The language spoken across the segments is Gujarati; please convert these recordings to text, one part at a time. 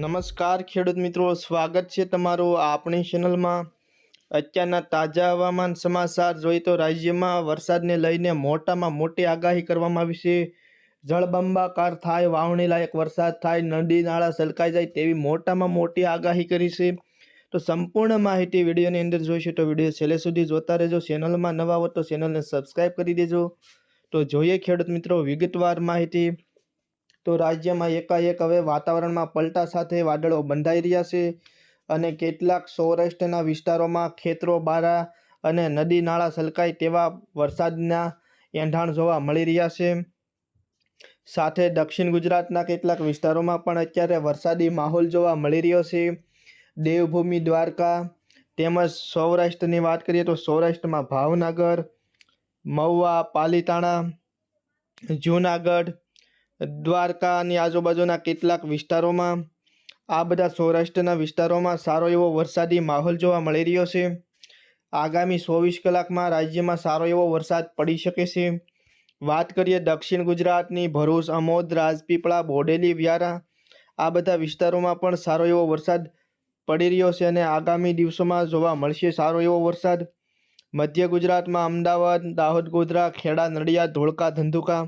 નમસ્કાર ખેડૂત મિત્રો, સ્વાગત છે તમારું આપણી ચેનલમાં। અત્યારના તાજા હવામાન સમાચાર જોઈએ તો રાજ્યમાં વરસાદને લઈને મોટામાં મોટી આગાહી કરવામાં આવી છે। જળબંબાકાર થાય, વાવણી લાયક વરસાદ થાય, નદી નાળા છલકાઈ જાય તેવી મોટામાં મોટી આગાહી કરી છે। તો સંપૂર્ણ માહિતી વિડીયોની અંદર જોઈશું, તો વિડીયો છેલ્લે સુધી જોતા રહેજો। ચેનલમાં નવા હો તો ચેનલને સબસ્ક્રાઈબ કરી દેજો। તો જોઈએ ખેડૂત મિત્રો વિગતવાર માહિતી। તો રાજ્યમાં એકાએક હવે વાતાવરણમાં પલટા સાથે વાદળો બંધાઈ રહ્યા છે અને કેટલાક સૌરાષ્ટ્રના વિસ્તારોમાં ખેતરો બારા અને નદી નાળા છલકાય તેવા વરસાદના એંધાણ જોવા મળી રહ્યા છે। સાથે દક્ષિણ ગુજરાતના કેટલાક વિસ્તારોમાં પણ અત્યારે વરસાદી માહોલ જોવા મળી રહ્યો છે। દેવભૂમિ દ્વારકા તેમજ સૌરાષ્ટ્રની વાત કરીએ તો સૌરાષ્ટ્રમાં ભાવનગર, મહુવા, પાલીતાણા, જૂનાગઢ, દ્વારકાની આજુબાજુના કેટલાક વિસ્તારોમાં, આ બધા સૌરાષ્ટ્રના વિસ્તારોમાં સારો એવો વરસાદી માહોલ જોવા મળી રહ્યો છે। આગામી 24 કલાકમાં રાજ્યમાં સારો એવો વરસાદ પડી શકે છે। વાત કરીએ દક્ષિણ ગુજરાતની, ભરૂચ, અમોદ, રાજપીપળા, બોડેલી, વ્યારા આ બધા વિસ્તારોમાં પણ સારો એવો વરસાદ પડી રહ્યો છે અને આગામી દિવસોમાં જોવા મળશે સારો એવો વરસાદ। મધ્ય ગુજરાતમાં અમદાવાદ, દાહોદ, ગોધરા, ખેડા, નડિયાદ, ધોળકા, ધંધુકા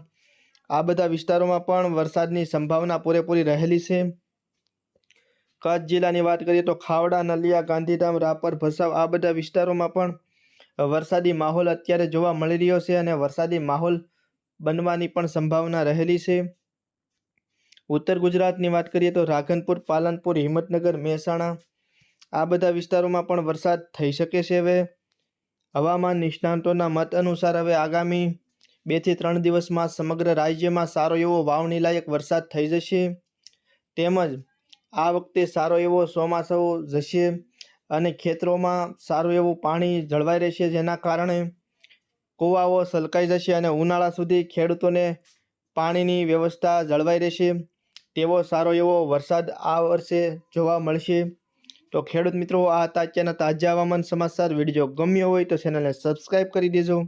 આ બધા વિસ્તારોમાં પણ વરસાદની સંભાવના પૂરેપૂરી રહેલી છે। કચ્છ જિલ્લાની વાત કરીએ તો ખાવડા, નલિયા, ગાંધીધામ, રાપર, ભચાઉ આ બધા વિસ્તારોમાં પણ વરસાદી માહોલ અત્યારે જોવા મળી રહ્યો છે અને વરસાદી માહોલ બનવાની પણ સંભાવના રહેલી છે। ઉત્તર ગુજરાતની વાત કરીએ તો રાધનપુર, પાલનપુર, હિંમતનગર, મહેસાણા આ બધા વિસ્તારોમાં પણ વરસાદ થઈ શકે છે। હવે હવામાન નિષ્ણાંતોના મત અનુસાર હવે આગામી 2 થી 3 દિવસમાં સમગ્ર રાજ્યમાં સારો એવો વાવણી લાયક વરસાદ થઈ જશે, તેમજ આ વખતે સારો એવો ચોમાસું જશે અને ખેતરોમાં સારું એવું પાણી જળવાઈ રહેશે, જેના કારણે કૂવાઓ છલકાઈ જશે અને ઉનાળા સુધી ખેડૂતોને પાણીની વ્યવસ્થા જળવાઈ રહેશે તેવો સારો એવો વરસાદ આ વર્ષે જોવા મળશે। તો ખેડૂત મિત્રો, આ હતા અત્યારના તાજા હવામાન સમાચાર। વિડીયો ગમ્યો હોય તો ચેનલને સબસ્ક્રાઈબ કરી દેજો।